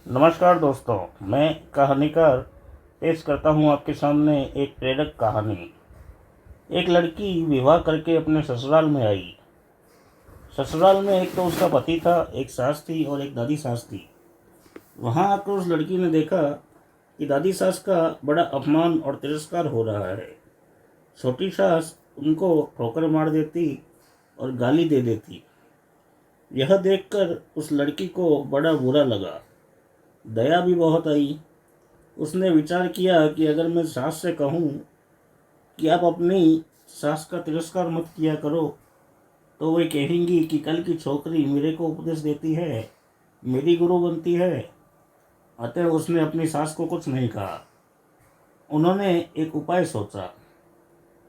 नमस्कार दोस्तों, मैं कहानीकार पेश करता हूँ आपके सामने एक प्रेरक कहानी। एक लड़की विवाह करके अपने ससुराल में आई। ससुराल में एक तो उसका पति था, एक सास थी और एक दादी सास थी। वहाँ आकर उस लड़की ने देखा कि दादी सास का बड़ा अपमान और तिरस्कार हो रहा है। छोटी सास उनको ठोकर मार देती और गाली दे देती। यह देखकर उस लड़की को बड़ा बुरा लगा, दया भी बहुत आई। उसने विचार किया कि अगर मैं सास से कहूँ कि आप अपनी सास का तिरस्कार मत किया करो, तो वे कहेंगी कि कल की छोकरी मेरे को उपदेश देती है, मेरी गुरु बनती है। अतः उसने अपनी सास को कुछ नहीं कहा। उन्होंने एक उपाय सोचा।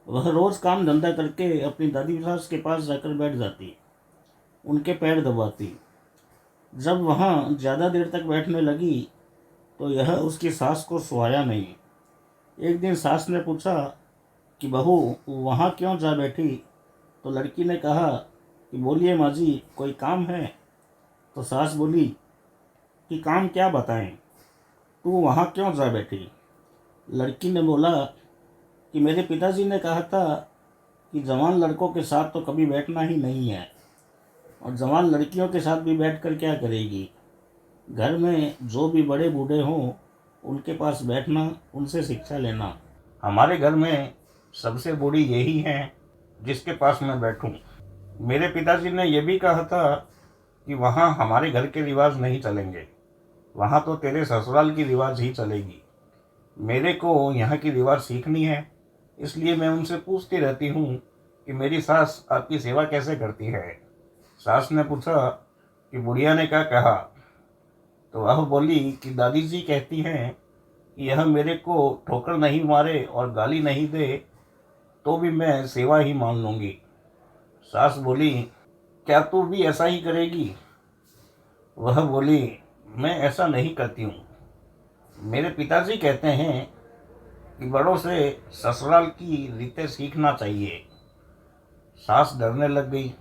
वह रोज़ काम धंधा करके अपनी दादी सास के पास जाकर बैठ जाती, उनके पैर दबाती। जब वहाँ ज़्यादा देर तक बैठने लगी तो यह उसकी सास को सुहाया नहीं। एक दिन सास ने पूछा कि बहू, वहाँ क्यों जा बैठी? तो लड़की ने कहा कि बोलिए माँ जी, कोई काम है? तो सास बोली कि काम क्या बताएं, तू वहाँ क्यों जा बैठी? लड़की ने बोला कि मेरे पिताजी ने कहा था कि जवान लड़कों के साथ तो कभी बैठना ही नहीं है, और जवान लड़कियों के साथ भी बैठकर क्या करेगी? घर में जो भी बड़े बूढ़े हों उनके पास बैठना, उनसे शिक्षा लेना। हमारे घर में सबसे बूढ़ी यही हैं जिसके पास मैं बैठूं। मेरे पिताजी ने यह भी कहा था कि वहाँ हमारे घर के रिवाज नहीं चलेंगे, वहाँ तो तेरे ससुराल की रिवाज ही चलेगी। मेरे को यहाँ की रिवाज सीखनी है, इसलिए मैं उनसे पूछती रहती हूँ कि मेरी सास आपकी सेवा कैसे करती है। सास ने पूछा कि बुढ़िया ने क्या कहा? तो वह बोली कि दादी जी कहती हैं कि यह मेरे को ठोकर नहीं मारे और गाली नहीं दे तो भी मैं सेवा ही मान लूँगी। सास बोली, क्या तू भी ऐसा ही करेगी? वह बोली, मैं ऐसा नहीं करती हूँ। मेरे पिताजी कहते हैं कि बड़ों से ससुराल की रीतें सीखना चाहिए। सास डरने लग गई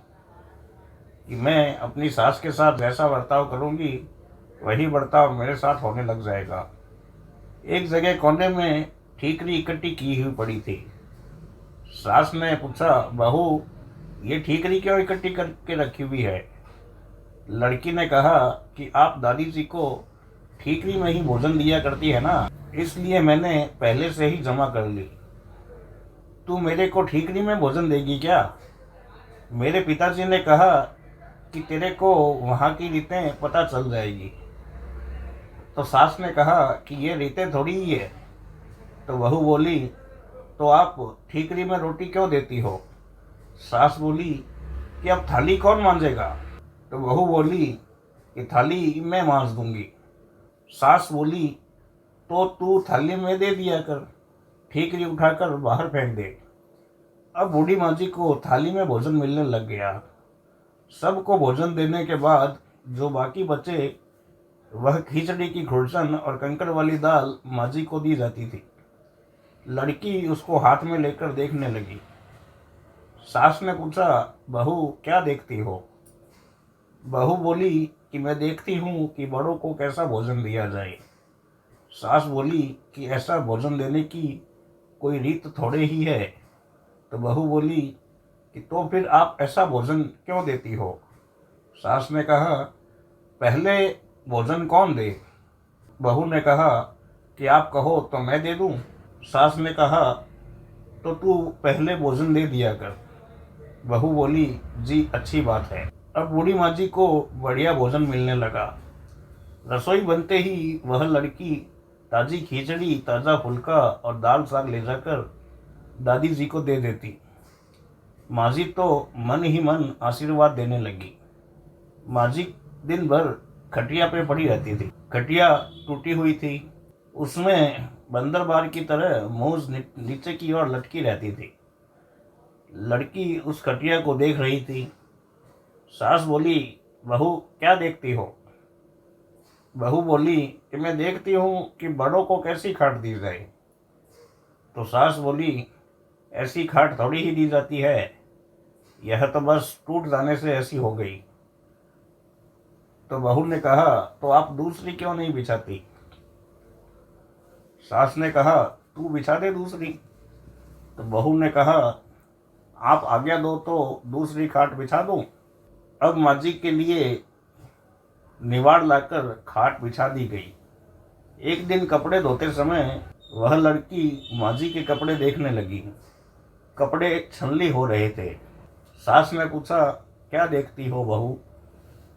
कि मैं अपनी सास के साथ जैसा बर्ताव करूँगी वही बर्ताव मेरे साथ होने लग जाएगा। एक जगह कोने में ठीकरी इकट्ठी की हुई पड़ी थी। सास ने पूछा, बहू, ये ठीकरी क्यों इकट्ठी करके रखी हुई है? लड़की ने कहा कि आप दादी जी को ठीकरी में ही भोजन दिया करती है ना, इसलिए मैंने पहले से ही जमा कर ली। तू मेरे को ठीकरी में भोजन देगी क्या? मेरे पिताजी ने कहा कि तेरे को वहाँ की रीतें पता चल जाएगी। तो सास ने कहा कि ये रीतें थोड़ी ही है। तो बहू बोली, तो आप ठीकरी में रोटी क्यों देती हो? सास बोली कि अब थाली कौन मांजेगा? तो बहू बोली कि थाली मैं मांज दूंगी। सास बोली, तो तू थाली में दे दिया कर, ठीकरी उठाकर बाहर फेंक दे। अब बूढ़ी माँ जी को थाली में भोजन मिलने लग गया। सबको भोजन देने के बाद जो बाकी बचे वह खिचड़ी की घुड़सन और कंकड़ वाली दाल माँ जी को दी जाती थी। लड़की उसको हाथ में लेकर देखने लगी। सास ने पूछा, बहू क्या देखती हो? बहू बोली कि मैं देखती हूँ कि बड़ों को कैसा भोजन दिया जाए। सास बोली कि ऐसा भोजन देने की कोई रीत थोड़े ही है। तो बहू बोली कि तो फिर आप ऐसा भोजन क्यों देती हो? सास ने कहा, पहले भोजन कौन दे? बहू ने कहा कि आप कहो तो मैं दे दूं। सास ने कहा, तो तू पहले भोजन दे दिया कर। बहू बोली, जी अच्छी बात है। अब बूढ़ी माँ जी को बढ़िया भोजन मिलने लगा। रसोई बनते ही वह लड़की ताज़ी खिचड़ी, ताज़ा फुल्का और दाल साग ले जाकर दादी जी को दे देती। माँ जी तो मन ही मन आशीर्वाद देने लगी। माँ जी दिन भर खटिया पे पड़ी रहती थी। खटिया टूटी हुई थी, उसमें बंदरबार की तरह मूंछ नीचे की ओर लटकी रहती थी। लड़की उस खटिया को देख रही थी। सास बोली, बहू क्या देखती हो? बहू बोली कि मैं देखती हूँ कि बड़ों को कैसी खाट दी जाए। तो सास बोली, ऐसी खाट थोड़ी ही दी जाती है, यह तो बस टूट जाने से ऐसी हो गई। तो बहू ने कहा, तो आप दूसरी क्यों नहीं बिछाती? सास ने कहा, तू बिछा दे दूसरी। तो बहू ने कहा, आप आज्ञा दो तो दूसरी खाट बिछा दूं। अब माँ जी के लिए निवाड़ लाकर खाट बिछा दी गई। एक दिन कपड़े धोते समय वह लड़की माँ जी के कपड़े देखने लगी। कपड़े छलनी हो रहे थे। सास ने पूछा, क्या देखती हो बहू?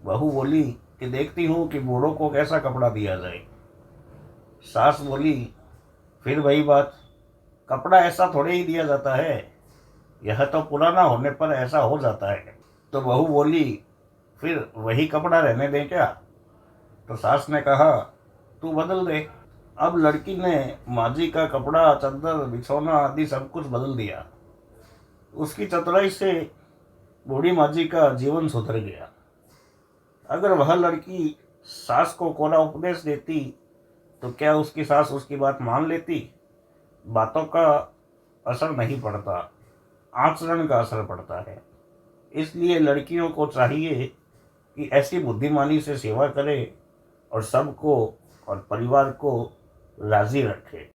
बहू बोली कि देखती हूँ कि बूढ़ों को कैसा कपड़ा दिया जाए। सास बोली, फिर वही बात, कपड़ा ऐसा थोड़े ही दिया जाता है, यह तो पुराना होने पर ऐसा हो जाता है। तो बहू बोली, फिर वही कपड़ा रहने दें क्या? तो सास ने कहा, तू बदल दे। अब लड़की ने माँ जी का कपड़ा, चद्दर, बिछौना आदि सब कुछ बदल दिया। उसकी चतुराई से बूढ़ी माँ जी का जीवन सुधर गया। अगर वह लड़की सास को कोरा उपदेश देती तो क्या उसकी सास उसकी बात मान लेती? बातों का असर नहीं पड़ता, आचरण का असर पड़ता है। इसलिए लड़कियों को चाहिए कि ऐसी बुद्धिमानी से सेवा करे और सबको और परिवार को राजी रखे।